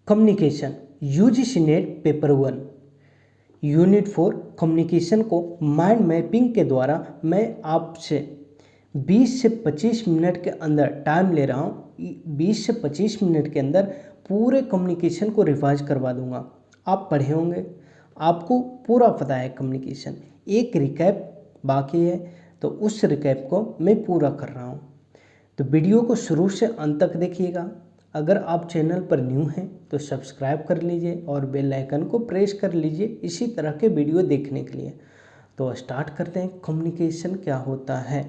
Communication UGC net paper 1 unit 4 communication को mind mapping के द्वारा मैं आपसे 20 से 25 मिनट के अंदर टाइम ले रहा हूँ। 20 से 25 मिनट के अंदर पूरे कम्युनिकेशन को रिवाइज करवा दूंगा। आप पढ़े होंगे, आपको पूरा पता है कम्युनिकेशन। एक रिकैप बाकी है, तो उस रिकैप को मैं पूरा कर रहा हूँ। तो वीडियो को शुरू से अंत तक देखिएगा। अगर आप चैनल पर न्यू हैं तो सब्सक्राइब कर लीजिए और बेल आइकन को प्रेस कर लीजिए इसी तरह के वीडियो देखने के लिए। तो स्टार्ट करते हैं, कम्युनिकेशन क्या होता है।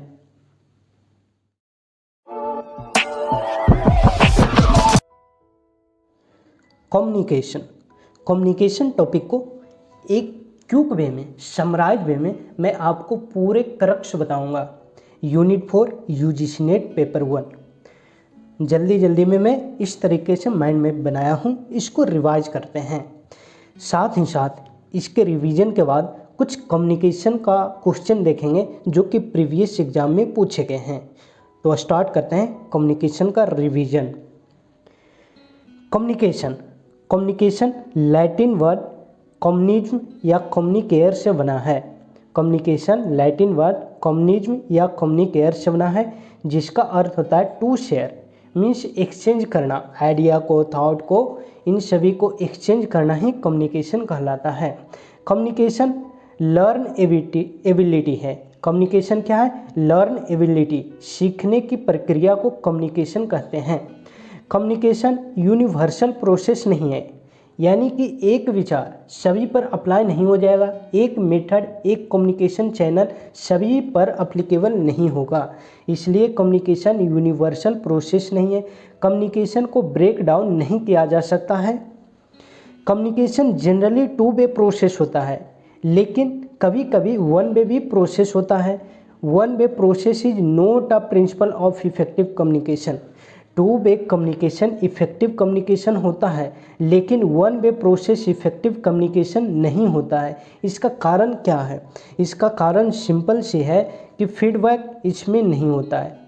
कम्युनिकेशन टॉपिक को एक क्विक वे में, समराइज वे में मैं आपको पूरे क्रक्स बताऊंगा। यूनिट 4 यूजीसी नेट पेपर 1 जल्दी में मैं इस तरीके से माइंड मैप बनाया हूँ। इसको रिवाइज करते हैं, साथ ही साथ इसके रिवीजन के बाद कुछ कम्युनिकेशन का क्वेश्चन देखेंगे जो कि प्रीवियस एग्जाम में पूछे गए हैं। तो स्टार्ट करते हैं कम्युनिकेशन का revision. Communication Latin word communism या कम्युनिकेयर से बना है। कम्युनिकेशन लैटिन वर्ड कम्युनिज्म या कम्युनिकेयर से बना है, जिसका अर्थ होता है टू शेयर, मीन्स एक्सचेंज करना, आइडिया को, थॉट को, इन सभी को एक्सचेंज करना ही कम्युनिकेशन कहलाता है। कम्युनिकेशन लर्न एबिलिटी है। कम्युनिकेशन क्या है? लर्न एबिलिटी, सीखने की प्रक्रिया को कम्युनिकेशन कहते हैं। कम्युनिकेशन यूनिवर्सल प्रोसेस नहीं है, यानी कि एक विचार सभी पर अप्लाई नहीं हो जाएगा। एक मेथड, एक कम्युनिकेशन चैनल सभी पर अप्लीकेबल नहीं होगा, इसलिए कम्युनिकेशन यूनिवर्सल प्रोसेस नहीं है। कम्युनिकेशन को ब्रेक डाउन नहीं किया जा सकता है। कम्युनिकेशन जनरली 2 वे प्रोसेस होता है, लेकिन कभी कभी 1 वे भी प्रोसेस होता है। 1 way process is not a principle of effective communication. 2 way communication effective communication होता है, लेकिन 1 वे प्रोसेस इफेक्टिव कम्युनिकेशन नहीं होता है। इसका कारण क्या है? इसका कारण सिंपल से है कि फीडबैक इसमें नहीं होता है।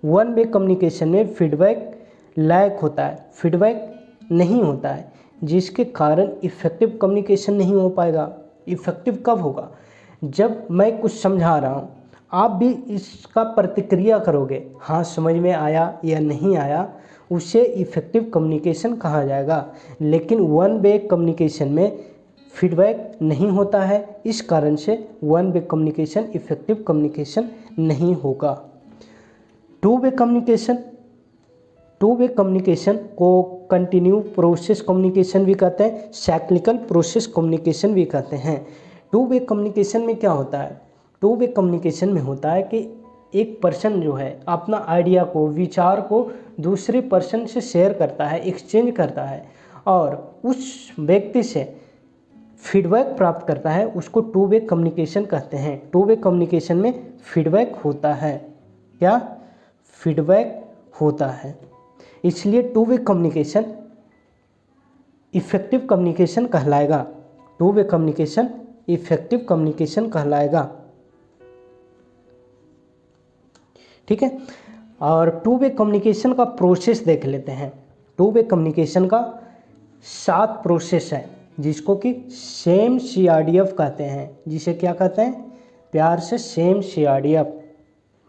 1 वे कम्युनिकेशन में फीडबैक लैक होता है, फीडबैक नहीं होता है, जिसके कारण इफेक्टिव कम्युनिकेशन नहीं हो पाएगा। इफेक्टिव कब होगा? जब मैं कुछ समझा रहा हूँ, आप भी इसका प्रतिक्रिया करोगे, हाँ समझ में आया या नहीं आया, उसे इफेक्टिव कम्युनिकेशन कहा जाएगा। लेकिन 1 वे कम्युनिकेशन में फीडबैक नहीं होता है, इस कारण से 1 वे कम्युनिकेशन इफेक्टिव कम्युनिकेशन नहीं होगा। 2 वे कम्युनिकेशन को कंटिन्यू प्रोसेस कम्युनिकेशन भी कहते हैं, साइक्लिकल प्रोसेस कम्युनिकेशन भी कहते हैं। 2 वे कम्युनिकेशन में क्या होता है? 2 वे कम्युनिकेशन में होता है कि एक पर्सन जो है अपना आइडिया को, विचार को दूसरे पर्सन से शेयर करता है, एक्सचेंज करता है और उस व्यक्ति से फीडबैक प्राप्त करता है, उसको 2 वे कम्युनिकेशन कहते हैं। 2 वे कम्युनिकेशन में फीडबैक होता है। क्या? फीडबैक होता है, इसलिए 2 वे कम्युनिकेशन इफेक्टिव कम्युनिकेशन कहलाएगा। 2 वे कम्युनिकेशन इफेक्टिव कम्युनिकेशन कहलाएगा। ठीक है, और 2 वे कम्युनिकेशन का प्रोसेस देख लेते हैं। 2 वे कम्युनिकेशन का 7 प्रोसेस है, जिसको कि सेम CRDF कहते हैं। जिसे क्या कहते हैं? प्यार से सेम CRDF।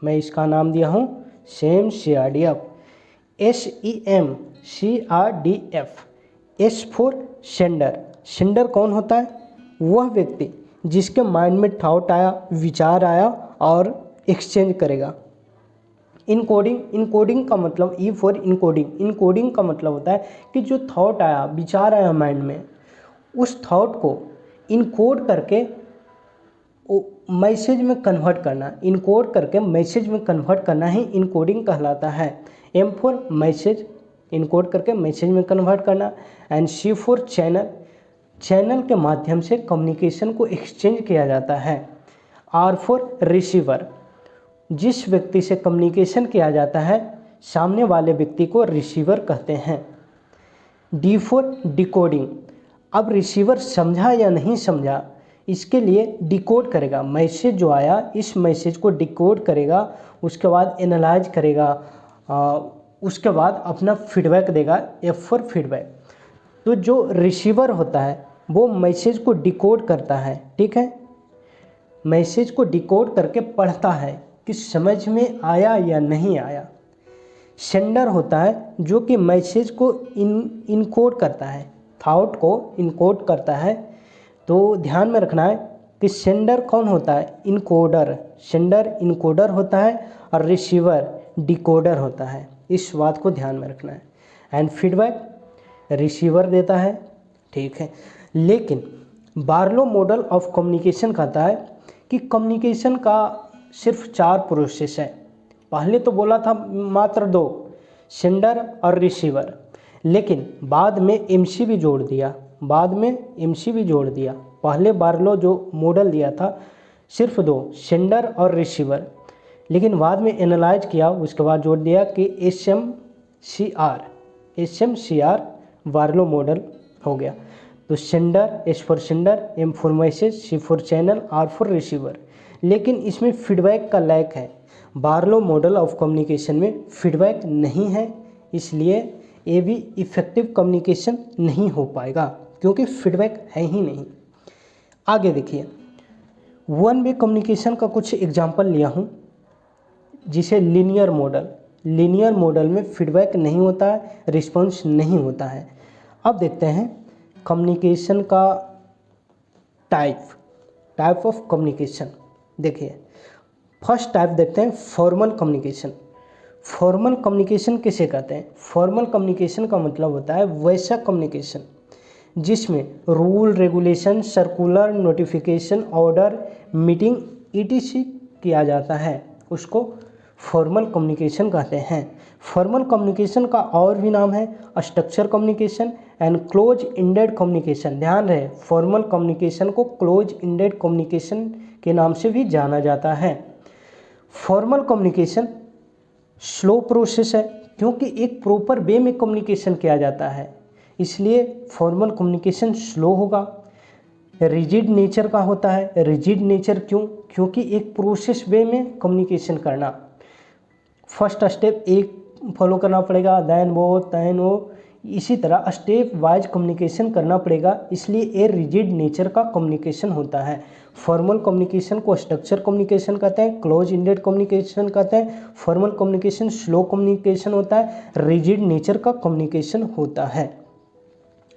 मैं इसका नाम दिया हूँ same CRDF। SEM CRDF। S for sender. Sender कौन होता है? वह व्यक्ति जिसके माइंड में थॉट आया, विचार आया और एक्सचेंज करेगा। इनकोडिंग का मतलब, E फॉर इनकोडिंग का मतलब होता है कि जो थॉट आया, विचार आया माइंड में, उस थॉट को इनकोड करके मैसेज में कन्वर्ट करना। इनकोड करके मैसेज में कन्वर्ट करना ही इनकोडिंग कहलाता है। M फॉर मैसेज, इनकोड करके मैसेज में कन्वर्ट करना। And C for channel, channel के माध्यम से कम्युनिकेशन को एक्सचेंज किया जाता है। R फॉर रिसीवर, जिस व्यक्ति से कम्युनिकेशन किया जाता है, सामने वाले व्यक्ति को रिसीवर कहते हैं। D फॉर डिकोडिंग, अब रिसीवर समझा या नहीं समझा, इसके लिए डिकोड करेगा। मैसेज जो आया, इस मैसेज को डिकोड करेगा, उसके बाद एनालाइज करेगा, उसके बाद अपना फीडबैक देगा। F for feedback. तो जो रिसीवर होता है वो मैसेज को डिकोड करता है, ठीक है, मैसेज को डिकोड करके पढ़ता है कि समझ में आया या नहीं आया। सेंडर होता है जो कि मैसेज को इनकोड करता है, थॉट को इनकोड करता है। तो ध्यान में रखना है कि सेंडर कौन होता है, इनकोडर, सेंडर इनकोडर होता है और रिसीवर डिकोडर होता है, इस बात को ध्यान में रखना है। एंड फीडबैक रिसीवर देता है, ठीक है। लेकिन बार्लो मॉडल ऑफ कम्युनिकेशन कहता है कि कम्युनिकेशन का सिर्फ 4 प्रोसेस है। पहले तो बोला था मात्र 2, सेंडर और रिसीवर, लेकिन बाद में एमसी भी जोड़ दिया, पहले बार्लो जो मॉडल दिया था सिर्फ 2, सेंडर और रिसीवर, लेकिन बाद में एनालाइज किया, उसके बाद जोड़ दिया कि एसएमसीआर बार्लो मॉडल हो गया। तो sender, S for sender, M for message, C for channel, R for receiver. लेकिन इसमें फीडबैक का लैक है, बार्लो मॉडल ऑफ कम्युनिकेशन में फीडबैक नहीं है, इसलिए ये भी इफ़ेक्टिव कम्युनिकेशन नहीं हो पाएगा क्योंकि फीडबैक है ही नहीं। आगे देखिए, वन वे कम्युनिकेशन का कुछ एग्जांपल लिया हूँ, जिसे लीनियर मॉडल में फीडबैक नहीं होता है, रिस्पॉन्स नहीं होता है। अब देखते हैं कम्युनिकेशन का टाइप ऑफ कम्युनिकेशन। देखिए फर्स्ट टाइप देखते हैं फॉर्मल कम्युनिकेशन। फॉर्मल कम्युनिकेशन किसे कहते हैं? फॉर्मल कम्युनिकेशन का मतलब होता है वैसा कम्युनिकेशन जिसमें rule, regulation, circular, notification, order, meeting etc किया जाता है, उसको फॉर्मल कम्युनिकेशन कहते हैं। फॉर्मल कम्युनिकेशन का और भी नाम है structure communication and close ended communication. ध्यान रहे, फॉर्मल कम्युनिकेशन को क्लोज इंडेड कम्युनिकेशन के नाम से भी जाना जाता है। फॉर्मल कम्युनिकेशन स्लो प्रोसेस है क्योंकि एक प्रॉपर वे में कम्युनिकेशन किया जाता है, इसलिए फॉर्मल कम्युनिकेशन स्लो होगा। रिजिड नेचर का होता है। रिजिड नेचर क्यों? क्योंकि एक प्रोसेस वे में कम्युनिकेशन करना, फर्स्ट स्टेप एक फॉलो करना पड़ेगा, देन वो, इसी तरह स्टेप वाइज कम्युनिकेशन करना पड़ेगा, इसलिए ये रिजिड नेचर का कम्युनिकेशन होता है। फॉर्मल कम्युनिकेशन को स्ट्रक्चर कम्युनिकेशन कहते हैं, क्लोज इंडेड कम्युनिकेशन कहते हैं। फॉर्मल कम्युनिकेशन स्लो कम्युनिकेशन होता है, रिजिड नेचर का कम्युनिकेशन होता है।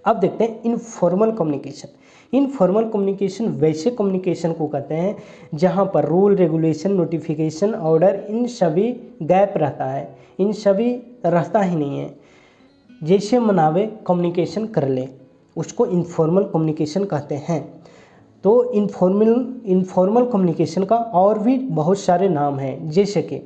अब देखते हैं इनफॉर्मल कम्युनिकेशन। इनफॉर्मल कम्युनिकेशन वैसे कम्युनिकेशन को कहते हैं जहां पर रूल, रेगुलेशन, नोटिफिकेशन, ऑर्डर, इन सभी गैप रहता है, इन सभी रहता ही नहीं है, जैसे मनावे कम्युनिकेशन कर ले, उसको इनफॉर्मल कम्युनिकेशन कहते हैं। तो इनफॉर्मल कम्युनिकेशन का और भी बहुत सारे नाम हैं, जैसे कि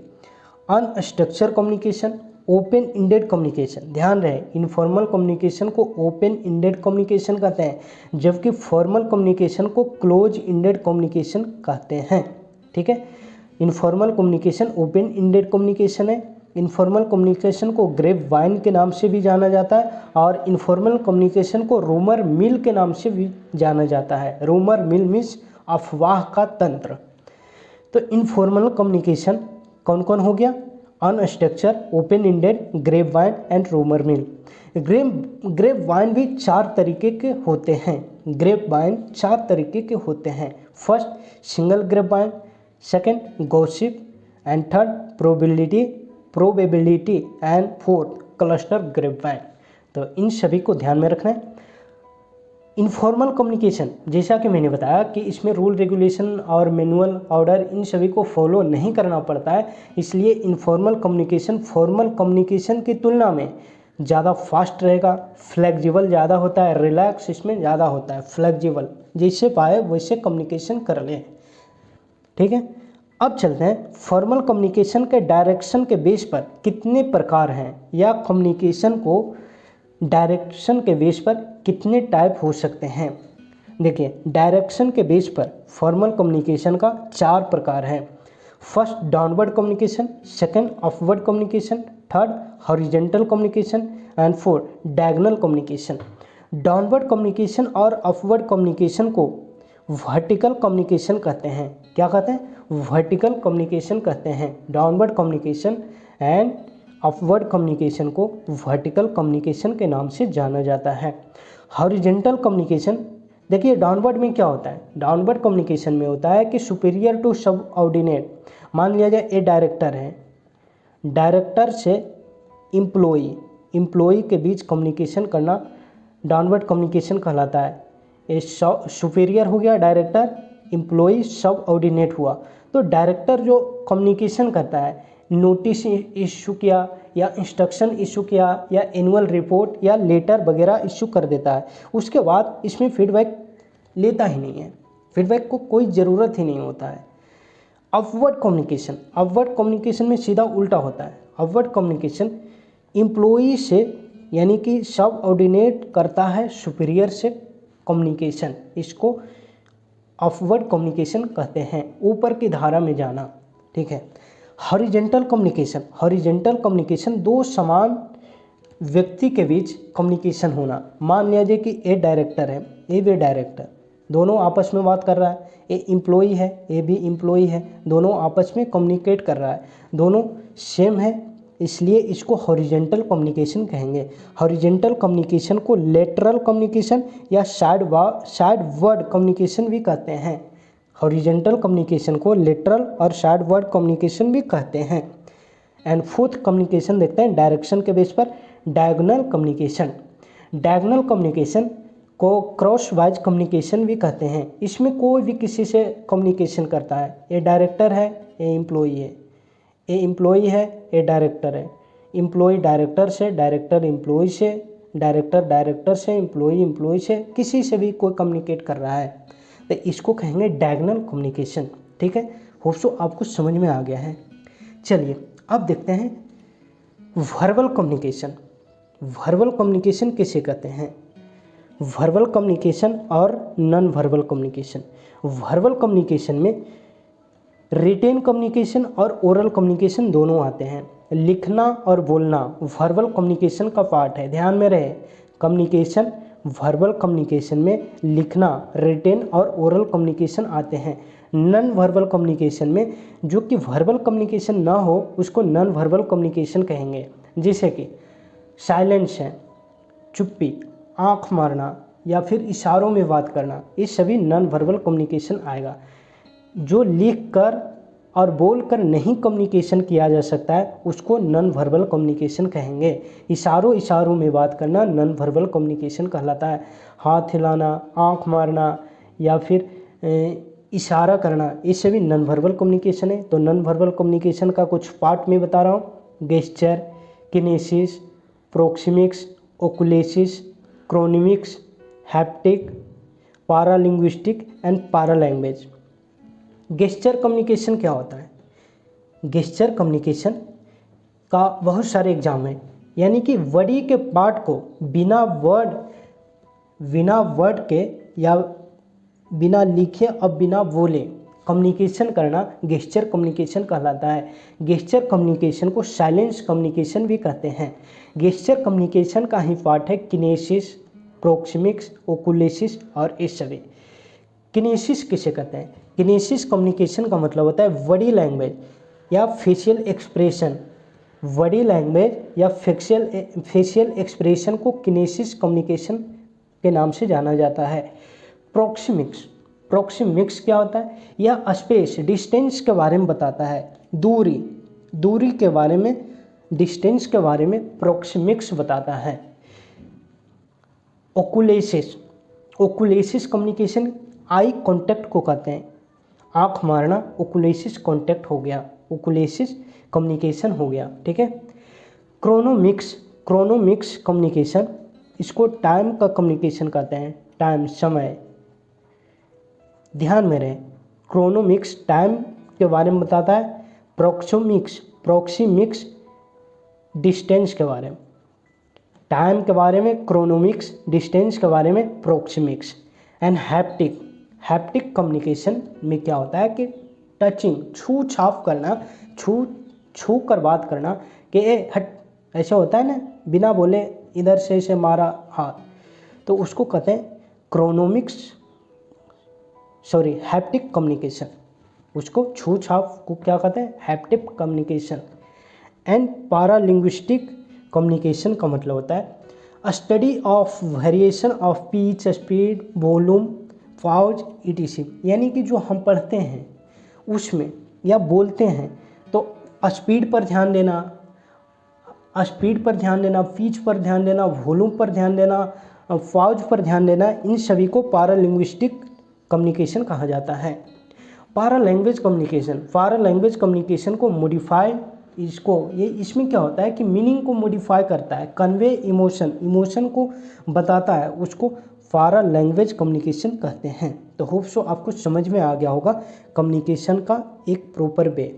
unstructured communication, open ended communication. ध्यान रहे, इनफॉर्मल कम्युनिकेशन को ओपन इंडेड कम्युनिकेशन कहते हैं, जबकि फॉर्मल कम्युनिकेशन को क्लोज इंडेड कम्युनिकेशन कहते हैं, ठीक है। Informal communication open ended communication है। इनफॉर्मल कम्युनिकेशन को ग्रेप वाइन के नाम से भी जाना जाता है और इनफॉर्मल कम्युनिकेशन को रूमर मिल के नाम से भी जाना जाता है। रूमर मिल मीन्स अफवाह का तंत्र। तो इनफॉर्मल कम्युनिकेशन कौन कौन हो गया? Unstructured, open ended, grapevine and rumour mill. Grapevine भी 4 तरीके के होते हैं। ग्रेप वाइन 4 तरीके के होते हैं। First single grapevine, second gossip and third probability and fourth cluster grapevine. तो इन सभी को ध्यान में रखना है। इनफॉर्मल कम्युनिकेशन, जैसा कि मैंने बताया कि इसमें रूल, रेगुलेशन और मैनुअल, ऑर्डर, इन सभी को फॉलो नहीं करना पड़ता है, इसलिए इनफॉर्मल कम्युनिकेशन फॉर्मल कम्युनिकेशन की तुलना में ज़्यादा फास्ट रहेगा, फ्लेक्सिबल ज़्यादा होता है, रिलैक्स इसमें ज़्यादा होता है, फ्लेक्सिबल, जैसे पाए वैसे कम्युनिकेशन कर लें, ठीक है। अब चलते हैं फॉर्मल कम्युनिकेशन के डायरेक्शन के बेस पर कितने प्रकार हैं, या कम्युनिकेशन को डायरेक्शन के बेस पर कितने टाइप हो सकते हैं। देखिए, डायरेक्शन के बेस पर फॉर्मल कम्युनिकेशन का 4 प्रकार हैं। First downward communication, second upward communication, third horizontal communication and fourth diagonal communication. Downward communication और अपवर्ड कम्युनिकेशन को वर्टिकल कम्युनिकेशन कहते हैं। क्या कहते हैं? वर्टिकल कम्युनिकेशन कहते हैं। Downward communication and upward communication को वर्टिकल कम्युनिकेशन के नाम से जाना जाता है। हॉरिजेंटल कम्युनिकेशन, देखिए डाउनवर्ड में क्या होता है, डाउनवर्ड कम्युनिकेशन में होता है कि सुपीरियर टू सबऑर्डिनेट, मान लिया जाए ए डायरेक्टर है, डायरेक्टर से एम्प्लॉई के बीच कम्युनिकेशन करना डाउनवर्ड कम्युनिकेशन कहलाता है। ए सुपीरियर हो गया डायरेक्टर, एम्प्लॉई सबऑर्डिनेट हुआ। तो डायरेक्टर जो कम्युनिकेशन करता है, नोटिस इशू किया या इंस्ट्रक्शन इशू किया या एनुअल रिपोर्ट या लेटर वगैरह इशू कर देता है, उसके बाद इसमें फीडबैक लेता ही नहीं है, फीडबैक को कोई ज़रूरत ही नहीं होता है। अपवर्ड कम्युनिकेशन, अपवर्ड कम्युनिकेशन में सीधा उल्टा होता है। अपवर्ड कम्युनिकेशन एम्प्लॉई से यानी कि सबऑर्डिनेट करता है सुपीरियर से कम्युनिकेशन, इसको अपवर्ड कम्युनिकेशन कहते हैं, ऊपर की धारा में जाना, ठीक है। हॉरिजेंटल कम्युनिकेशन, हॉरिजेंटल कम्युनिकेशन दो समान व्यक्ति के बीच कम्युनिकेशन होना। मान लिया जाए कि ए डायरेक्टर है, ए भी डायरेक्टर, दोनों आपस में बात कर रहा है, ए एम्प्लॉई है, ए भी एम्प्लॉई है, दोनों आपस में कम्युनिकेट कर रहा है, दोनों सेम है, इसलिए इसको हॉरिजेंटल कम्युनिकेशन कहेंगे। हॉरिजेंटल कम्युनिकेशन को लेटरल कम्युनिकेशन या साइडवर्ड कम्युनिकेशन भी कहते हैं। हॉरिजेंटल कम्युनिकेशन को लेटरल और साइडवर्ड कम्युनिकेशन भी कहते हैं। एंड फोर्थ कम्युनिकेशन देखते हैं डायरेक्शन के बेस पर, डायगोनल कम्युनिकेशन। डायगोनल कम्युनिकेशन को क्रॉस वाइज कम्युनिकेशन भी कहते हैं। इसमें कोई भी किसी से कम्युनिकेशन करता है, ए डायरेक्टर है, ए एम्प्लॉई है, ए एम्प्लॉई है, ए डायरेक्टर है, एम्प्लॉई डायरेक्टर से, डायरेक्टर एम्प्लॉई से, डायरेक्टर डायरेक्टर से, एम्प्लॉई एम्प्लॉई से, किसी से भी कोई कम्युनिकेट कर रहा है, तो इसको कहेंगे डायगोनल कम्युनिकेशन, ठीक है। होप सो आपको समझ में आ गया है। चलिए अब देखते हैं वर्बल कम्युनिकेशन। वर्बल कम्युनिकेशन किसे कहते हैं? वर्बल कम्युनिकेशन और non verbal communication. Verbal communication में रिटेन कम्युनिकेशन और ओरल कम्युनिकेशन दोनों आते हैं। लिखना और बोलना वर्बल कम्युनिकेशन का पार्ट है, ध्यान में रहे। कम्युनिकेशन, वर्बल कम्युनिकेशन में लिखना, रिटेन और ओरल कम्युनिकेशन आते हैं। नॉन वर्बल कम्युनिकेशन में जो कि वर्बल कम्युनिकेशन ना हो उसको नॉन वर्बल कम्युनिकेशन कहेंगे। जैसे कि साइलेंस है, चुप्पी, आँख मारना या फिर इशारों में बात करना, ये सभी नॉन वर्बल कम्युनिकेशन आएगा। जो लिख कर और बोल कर नहीं कम्युनिकेशन किया जा सकता है उसको नॉन वर्बल कम्युनिकेशन कहेंगे। इशारों में बात करना नॉन वर्बल कम्युनिकेशन कहलाता है। हाथ हिलाना, आँख मारना या फिर इशारा करना, ये सभी नॉन वर्बल कम्युनिकेशन है। तो नॉन वर्बल कम्युनिकेशन का कुछ पार्ट में बता रहा हूँ। Gesture, kinesics, proxemics, oculesics, chronemics, haptic, paralinguistic and paralanguage. Gesture communication क्या होता है? गेस्चर कम्युनिकेशन का बहुत सारे एग्जाम है, यानी कि बॉडी के पार्ट को बिना वर्ड के या बिना लिखे और बिना बोले कम्युनिकेशन करना गेस्चर कम्युनिकेशन कहलाता है। गेस्चर कम्युनिकेशन को साइलेंस कम्युनिकेशन भी कहते हैं। गेस्चर कम्युनिकेशन का ही पार्ट है किनेसिस, प्रोक्सिमिक्स, ओकुलेसिस और ये सभी। किनेसिस किसे कहते हैं? किनेसिस कम्युनिकेशन का मतलब होता है बॉडी लैंग्वेज या फेशियल एक्सप्रेशन। बॉडी लैंग्वेज या फेशियल एक्सप्रेशन को किनेसिस कम्युनिकेशन के नाम से जाना जाता है। प्रोक्सिमिक्स क्या होता है? यह स्पेस, डिस्टेंस के बारे में बताता है। दूरी के बारे में, डिस्टेंस के बारे में प्रोक्सिमिक्स बताता है। ओकुलेसिस कम्युनिकेशन आई कांटेक्ट को कहते हैं। आँख मारना ओकुलेसिस कांटेक्ट हो गया, ओकुलेसिस कम्युनिकेशन हो गया, ठीक है। क्रोनोमिक्स कम्युनिकेशन, इसको टाइम का कम्युनिकेशन कहते हैं। टाइम, समय, ध्यान में रहे। क्रोनोमिक्स टाइम के बारे में बताता है। प्रोक्सिमिक्स डिस्टेंस के बारे में, टाइम के बारे में क्रोनोमिक्स, डिस्टेंस के बारे में प्रोक्सिमिक्स। एंड हैप्टिक कम्युनिकेशन में क्या होता है कि टचिंग, छू छाप करना, छू कर बात करना कि ए हट, ऐसा होता है ना, बिना बोले इधर से ऐसे मारा हाथ, तो उसको कहते हैं हैप्टिक कम्युनिकेशन। उसको छू छाप को क्या कहते हैं? Haptic communication. And paralinguistic communication का मतलब होता है study of variation of pitch, speed, volume, pause etc। यानी कि जो हम पढ़ते हैं उसमें या बोलते हैं तो स्पीड पर ध्यान देना, पिच पर ध्यान देना, वॉल्यूम पर ध्यान देना, पाउज पर ध्यान देना, इन सभी को पैरालिंग्विस्टिक कम्युनिकेशन कहा जाता है। पैरालैंग्वेज कम्युनिकेशन को मॉडिफाई, इसमें क्या होता है कि मीनिंग को मॉडिफाई करता है, कन्वे इमोशन को बताता है, उसको पैरालैंग्वेज कम्युनिकेशन कहते हैं। तो होप सो आपको समझ में आ गया होगा कम्युनिकेशन का एक प्रॉपर वे।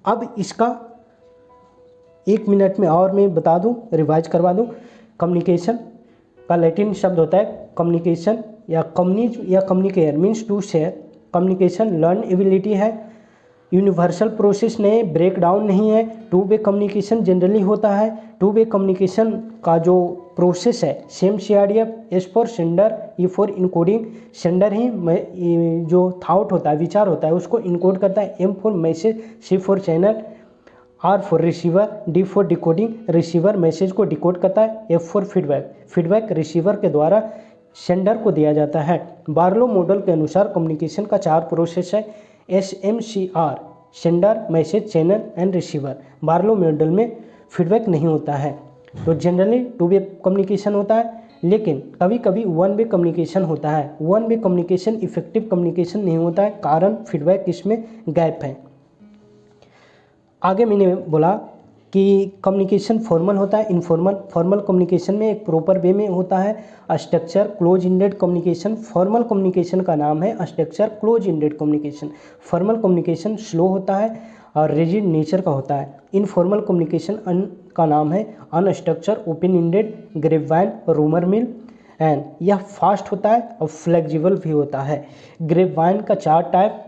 अब इसका 1 मिनट में और मैं बता दूं, रिवाइज करवा दूं। कम्युनिकेशन का लैटिन शब्द होता है कम्युनिकेशन या कम्युनिज या communicare means to share. Communication learn ability है, यूनिवर्सल प्रोसेस नहीं, ब्रेक डाउन नहीं है। टू वे कम्युनिकेशन जनरली होता है। टू वे कम्युनिकेशन का जो प्रोसेस है same CRDF, S for sender, E for encoding. Sender ही जो थॉट होता है, विचार होता है, उसको इनकोड करता है। M for message, C for channel, R for receiver, D for decoding. Receiver message को डिकोड करता है। F for feedback, feedback receiver के द्वारा सेंडर को दिया जाता है। बार्लो मॉडल के अनुसार कम्युनिकेशन का 4 प्रोसेस है। SMCR, sender, message, channel and receiver. Barlow model में फीडबैक नहीं होता है। तो जनरली 2 वे कम्युनिकेशन होता है, लेकिन कभी कभी 1 वे कम्युनिकेशन होता है। 1 वे कम्युनिकेशन इफेक्टिव कम्युनिकेशन नहीं होता है, कारण फीडबैक इसमें गैप है। आगे मैंने बोला कि कम्युनिकेशन फॉर्मल होता है, इनफॉर्मल। फॉर्मल कम्युनिकेशन में एक प्रॉपर वे में होता है structure close ended communication. Formal communication का नाम है structure close ended communication. Formal communication slow होता है और रिजिड नेचर का होता है। इनफॉर्मल कम्युनिकेशन का नाम है unstructured open ended grapevine rumour mill and यह फास्ट होता है और फ्लेक्सिबल भी होता है। ग्रेपवाइन का 4 type,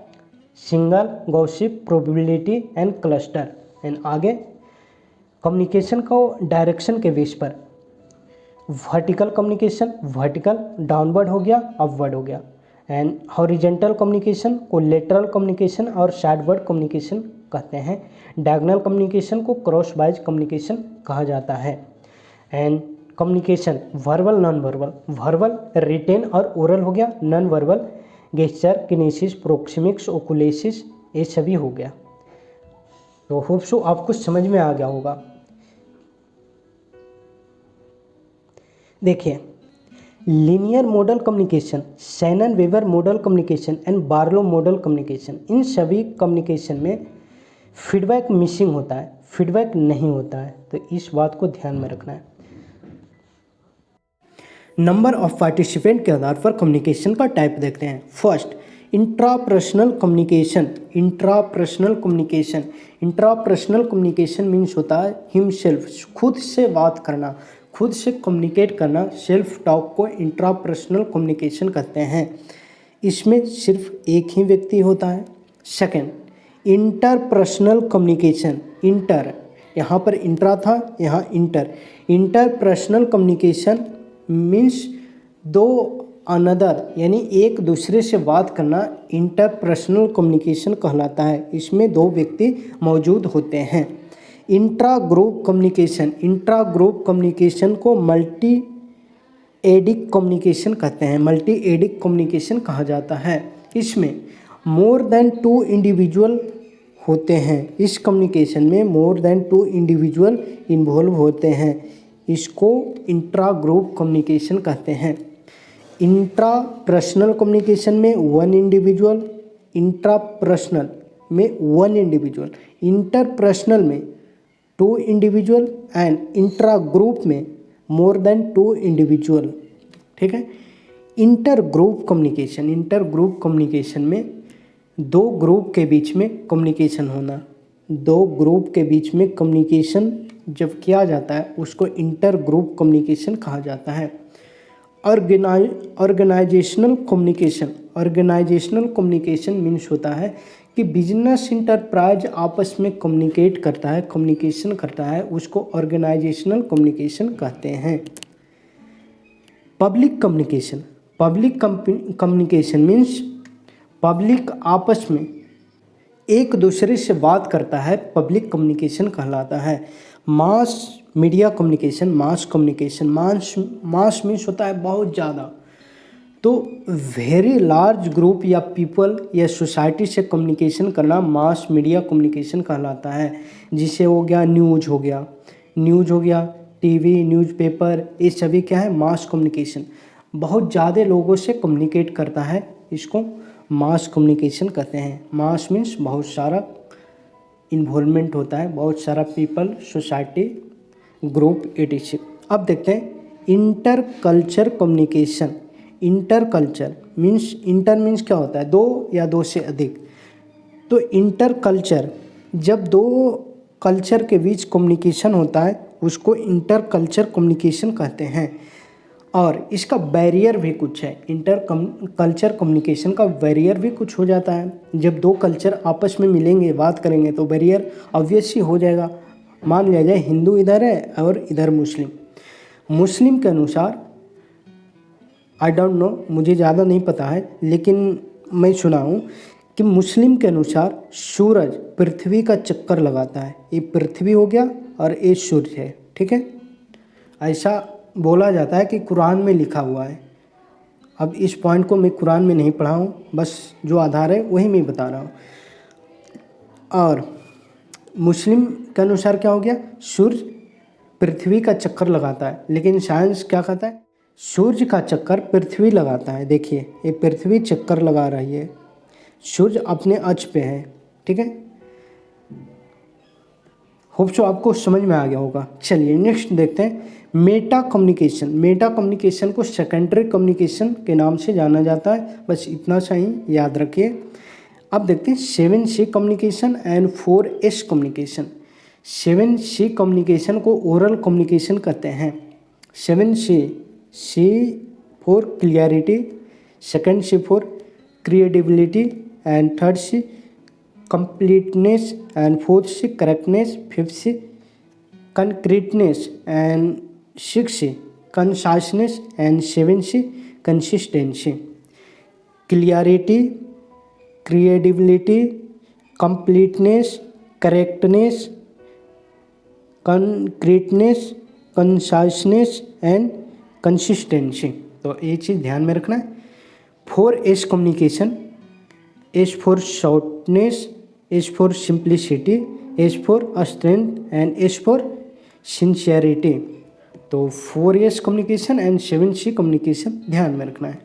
single, gossip, probability and cluster. And आगे कम्युनिकेशन को डायरेक्शन के बेस पर वर्टिकल कम्युनिकेशन, वर्टिकल डाउनवर्ड हो गया, अपवर्ड हो गया। एंड हॉरिजेंटल कम्युनिकेशन को लेटरल कम्युनिकेशन और साइडवर्ड कम्युनिकेशन कहते हैं। डायगोनल कम्युनिकेशन को क्रॉस वाइज कम्युनिकेशन कहा जाता है। And communication verbal, non verbal. Verbal written और ओरल हो गया, non verbal gesture, kinesics, proxemics, oculesics, ये सभी हो गया। तो होप सो आपको समझ में आ गया होगा। देखिए, linear model communication, Shannon Weaver model communication and Barlo model communication, इन सभी कम्युनिकेशन में फीडबैक मिसिंग होता है, फीडबैक नहीं होता है। तो इस बात को ध्यान में रखना है। नंबर ऑफ पार्टिसिपेंट के आधार पर कम्युनिकेशन का टाइप देखते हैं। First, intrapersonal communication. Intrapersonal communication, intrapersonal communication means होता है हिमसेल्फ, खुद से बात करना, खुद से कम्युनिकेट करना। सेल्फ टॉक को इंट्रापर्सनल कम्युनिकेशन कहते हैं। इसमें सिर्फ एक ही व्यक्ति होता है। Second, interpersonal communication. इंटर, यहाँ पर इंट्रा था, यहाँ इंटर। इंटरपर्सनल कम्युनिकेशन मीन्स दो अनदर, यानी एक दूसरे से बात करना इंटरपर्सनल कम्युनिकेशन कहलाता है। इसमें 2 व्यक्ति मौजूद होते हैं। Intra group communication, intra group communication को मल्टी एडिक कम्युनिकेशन कहते हैं, मल्टी एडिक कम्युनिकेशन कहा जाता है। इसमें मोर देन 2 इंडिविजुअल होते हैं। इस कम्युनिकेशन में मोर देन 2 इंडिविजुअल इन्वॉल्व होते हैं। इसको इंट्रा ग्रुप कम्युनिकेशन कहते हैं। इंट्रा पर्सनल कम्युनिकेशन में 1 इंडिविजुअल, इंट्रा पर्सनल में 1 इंडिविजुअल, इंटरपर्सनल में 2 इंडिविजुअल एंड इंट्रा ग्रुप में मोर देन 2 इंडिविजुअल। ठीक है। Inter group communication, inter group communication में 2 ग्रुप के बीच में कम्युनिकेशन होना। 2 ग्रुप के बीच में कम्युनिकेशन जब किया जाता है उसको इंटर ग्रुप कम्युनिकेशन कहा जाता है। Organisational communication, organisational communication means होता है कि बिजनेस इंटरप्राइज आपस में कम्युनिकेट करता है, कम्युनिकेशन करता है, उसको ऑर्गेनाइजेशनल कम्युनिकेशन कहते हैं। Public communication, public communication means public आपस में एक दूसरे से बात करता है पब्लिक कम्युनिकेशन कहलाता है। Mass media communication, mass communication, mass means होता है बहुत ज़्यादा, तो वेरी लार्ज ग्रुप या पीपल या सोसाइटी से कम्युनिकेशन करना मास मीडिया कम्युनिकेशन कहलाता है। जिसे हो गया न्यूज़ हो गया, टीवी, न्यूज़पेपर, ये सभी क्या है, मास कम्युनिकेशन। बहुत ज़्यादा लोगों से कम्युनिकेट करता है, इसको मास कम्युनिकेशन कहते हैं। मास मीन्स बहुत सारा इन्वॉल्वमेंट होता है, बहुत सारा पीपल, सोसाइटी, ग्रुप, एटीसी। अब देखते हैं inter culture communication. Inter means क्या होता है, दो या दो से अधिक। तो इंटर कल्चर, जब दो कल्चर के बीच कम्युनिकेशन होता है उसको इंटर कल्चर कम्युनिकेशन कहते हैं। और इसका बैरियर भी कुछ है, इंटर कल्चर कम्युनिकेशन का बैरियर भी कुछ हो जाता है। जब दो कल्चर आपस में मिलेंगे, बात करेंगे, तो बैरियर ऑब्वियस ही हो जाएगा। मान लिया जाए हिंदू इधर है और इधर मुस्लिम के अनुसार, आई डोंट नो, मुझे ज़्यादा नहीं पता है, लेकिन मैं सुना हूँ कि मुस्लिम के अनुसार सूरज पृथ्वी का चक्कर लगाता है। ये पृथ्वी हो गया और ये सूर्य है, ठीक है। ऐसा बोला जाता है कि कुरान में लिखा हुआ है। अब इस पॉइंट को मैं कुरान में नहीं पढ़ा हूँ, बस जो आधार है वही मैं बता रहा हूँ। और मुस्लिम के अनुसार क्या हो गया, सूर्य पृथ्वी का चक्कर लगाता है, लेकिन साइंस क्या कहता है, सूर्य का चक्कर पृथ्वी लगाता है। देखिए ये पृथ्वी चक्कर लगा रही है, सूर्य अपने अक्ष पे है, ठीक है। होप सो आपको समझ में आ गया होगा। चलिए नेक्स्ट देखते हैं मेटा कम्युनिकेशन। मेटा कम्युनिकेशन को सेकेंडरी कम्युनिकेशन के नाम से जाना जाता है, बस इतना सा ही याद रखिए। अब देखते हैं 7C communication and 4S communication. 7C communication को ओरल कम्युनिकेशन कहते हैं। 7C for clarity, second C for credibility and third C completeness and fourth C correctness, fifth C concreteness and sixth C conciseness and seventh C consistency. Clarity, credibility, completeness, correctness, concreteness, conciseness and consistency। तो ये चीज़ ध्यान में रखना है। 4S communication, S for shortness, S for simplicity, S for strength and S for sincerity। तो 4S communication and 7C communication ध्यान में रखना है।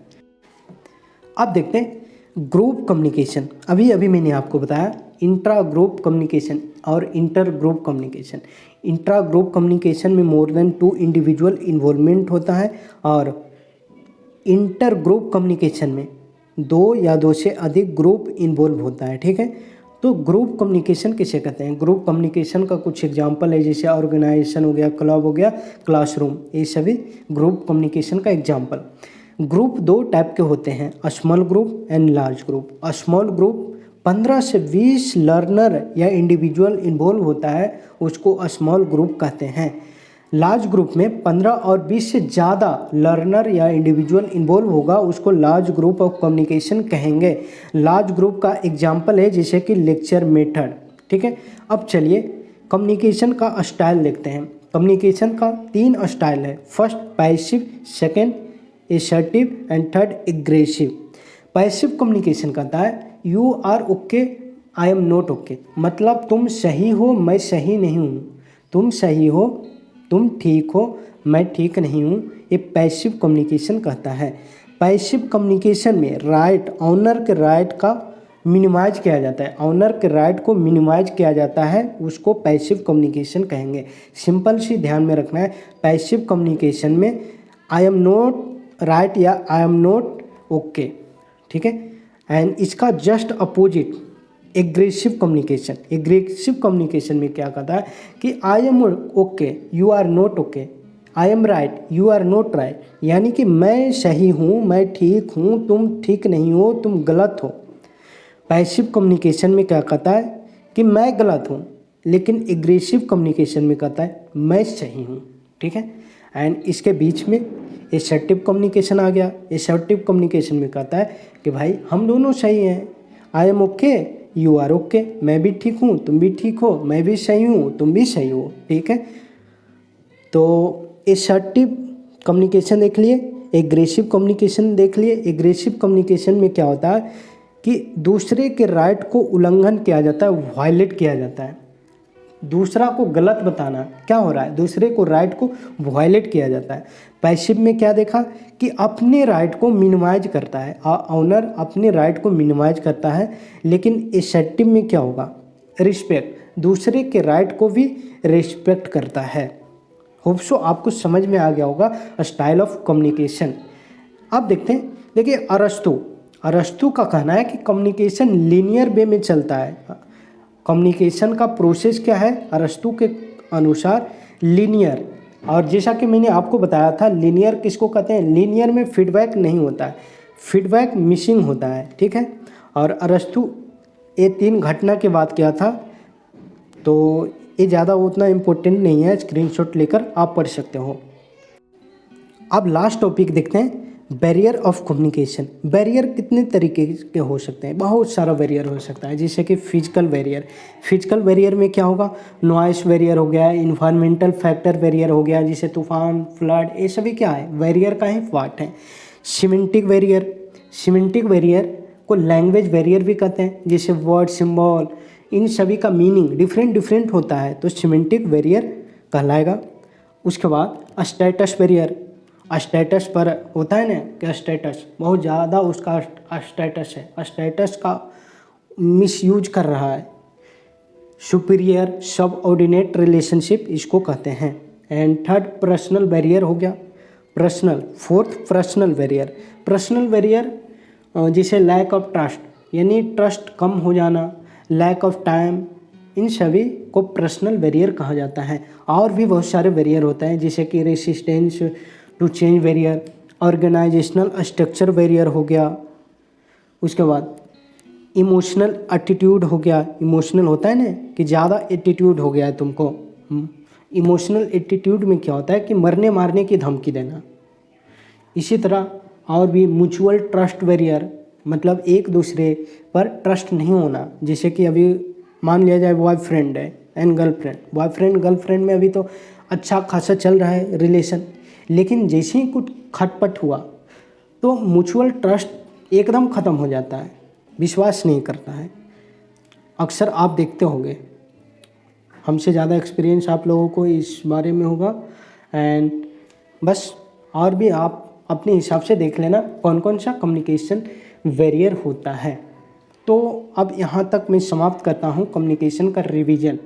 अब देखते हैं ग्रुप कम्युनिकेशन। अभी मैंने आपको बताया इंट्रा ग्रुप कम्युनिकेशन और inter group communication. Intra group communication में मोर देन 2 इंडिविजुअल इन्वॉल्वमेंट होता है, और इंटर ग्रुप कम्युनिकेशन में 2 या 2 से अधिक ग्रुप इन्वॉल्व होता है, ठीक है। तो ग्रुप कम्युनिकेशन किसे कहते हैं, ग्रुप कम्युनिकेशन का कुछ एग्जांपल है, जैसे ऑर्गेनाइजेशन हो गया, क्लब हो गया, क्लासरूम, ये सभी ग्रुप कम्युनिकेशन का एग्जांपल। ग्रुप 2 टाइप के होते हैं, small group and large group. Small group 15 से 20 लर्नर या इंडिविजुअल इन्वॉल्व होता है, उसको स्मॉल ग्रुप कहते हैं। लार्ज ग्रुप में 15 और 20 से ज़्यादा लर्नर या इंडिविजुअल इन्वॉल्व होगा, उसको लार्ज ग्रुप ऑफ कम्युनिकेशन कहेंगे। लार्ज ग्रुप का एग्जांपल है जैसे कि लेक्चर मेथड, ठीक है। अब चलिए कम्युनिकेशन का स्टाइल देखते हैं। कम्युनिकेशन का 3 स्टाइल है, first passive, second assertive and third aggressive. Passive communication कहता है you are okay, I am not okay, मतलब तुम सही हो, मैं सही नहीं हूँ, तुम सही हो, तुम ठीक हो, मैं ठीक नहीं हूँ, ये पैसिव कम्युनिकेशन कहता है। पैसिव कम्युनिकेशन में राइट, ऑनर के राइट का मिनिमाइज किया जाता है, ऑनर के राइट को मिनिमाइज किया जाता है, उसको पैसिव कम्युनिकेशन कहेंगे। सिंपल सी ध्यान में रखना है, पैसिव कम्युनिकेशन में आई एम नॉट राइट या आई एम नॉट ओके, ठीक है। एंड इसका just opposite aggressive communication. Aggressive communication में क्या कहता है कि I am okay, you are not okay, I am right, you are not right, यानी कि मैं सही हूँ, मैं ठीक हूँ, तुम ठीक नहीं हो, तुम गलत हो। पैसिव कम्युनिकेशन में क्या कहता है कि मैं गलत हूँ, लेकिन एग्रेसिव कम्युनिकेशन में कहता है मैं सही हूँ, ठीक है। एंड इसके बीच में एसर्टिव कम्युनिकेशन आ गया। एसर्टिव कम्युनिकेशन में कहता है कि भाई हम दोनों सही हैं, I am okay, you are okay, मैं भी ठीक हूँ, तुम भी ठीक हो, मैं भी सही हूँ, तुम भी सही हो, ठीक है। तो असर्टिव कम्युनिकेशन देख लिए, एग्रेसिव कम्युनिकेशन देख लिए। एग्रेसिव कम्युनिकेशन में क्या होता है कि दूसरे के राइट को उल्लंघन किया जाता है, वायलेट किया जाता है। दूसरा को गलत बताना, क्या हो रहा है, दूसरे को राइट को वायलेट किया जाता है। पैसिव में क्या देखा कि अपने राइट को मिनिमाइज करता है, ऑनर अपने राइट को मिनिमाइज करता है। लेकिन असर्टिव में क्या होगा, रिस्पेक्ट, दूसरे के राइट को भी रिस्पेक्ट करता है। होप सो आपको समझ में आ गया होगा स्टाइल ऑफ कम्युनिकेशन। अब देखते हैं, देखिए अरस्तु का कहना है कि कम्युनिकेशन लीनियर वे में चलता है। कम्युनिकेशन का प्रोसेस क्या है अरस्तु के अनुसार, लीनियर। और जैसा कि मैंने आपको बताया था, लीनियर किसको कहते हैं, लीनियर में फीडबैक नहीं होता है, फीडबैक मिसिंग होता है, ठीक है। और अरस्तु ये 3 घटना की बात किया था, तो ये ज़्यादा उतना इम्पोर्टेंट नहीं है, स्क्रीनशॉट लेकर आप पढ़ सकते हो। अब लास्ट टॉपिक देखते हैं, बैरियर ऑफ कम्युनिकेशन। बैरियर कितने तरीके के हो सकते हैं, बहुत सारा बैरियर हो सकता है, जैसे कि फिजिकल बैरियर। फिजिकल बैरियर में क्या होगा, नॉइस बैरियर हो गया, इन्वायरमेंटल फैक्टर बैरियर हो गया, जैसे तूफान, फ्लड, ये सभी क्या है, बैरियर का ही पार्ट है। सिमेंटिक बैरियर, सिमेंटिक बैरियर को लैंग्वेज बैरियर भी कहते हैं, जैसे वर्ड, सिंबल, इन सभी का मीनिंग डिफरेंट होता है, तो सिमेंटिक बैरियर कहलाएगा। उसके बाद स्टेटस बैरियर, स्टेटस पर होता है ना कि स्टेटस बहुत ज़्यादा उसका स्टेटस है, स्टेटस का मिसयूज कर रहा है। सुपीरियर सबऑर्डिनेट रिलेशनशिप इसको कहते हैं। एंड थर्ड पर्सनल बैरियर हो गया, personal. Fourth personal barrier, personal barrier जैसे लैक ऑफ ट्रस्ट, यानी ट्रस्ट कम हो जाना, लैक ऑफ टाइम, इन सभी को पर्सनल बैरियर कहा जाता है। और भी बहुत सारे बैरियर होते हैं, जैसे कि resistance to change barrier, organisational structure barrier हो गया। उसके बाद इमोशनल एटीट्यूड हो गया, इमोशनल होता है ना कि ज़्यादा एटीट्यूड हो गया है तुमको। इमोशनल एटीट्यूड में क्या होता है कि मरने मारने की धमकी देना। इसी तरह और भी म्यूचुअल ट्रस्ट बैरियर, मतलब एक दूसरे पर ट्रस्ट नहीं होना, जैसे कि अभी मान लिया जाए बॉयफ्रेंड है एंड गर्लफ्रेंड, बॉयफ्रेंड गर्लफ्रेंड में अभी तो अच्छा खासा चल रहा है रिलेशन, लेकिन जैसे ही कुछ खटपट हुआ तो म्यूचुअल ट्रस्ट एकदम ख़त्म हो जाता है, विश्वास नहीं करता है। अक्सर आप देखते होंगे, हमसे ज़्यादा एक्सपीरियंस आप लोगों को इस बारे में होगा। एंड बस और भी आप अपने हिसाब से देख लेना कौन कौन सा कम्युनिकेशन बैरियर होता है। तो अब यहाँ तक मैं समाप्त करता हूँ कम्युनिकेशन का रिवीजन।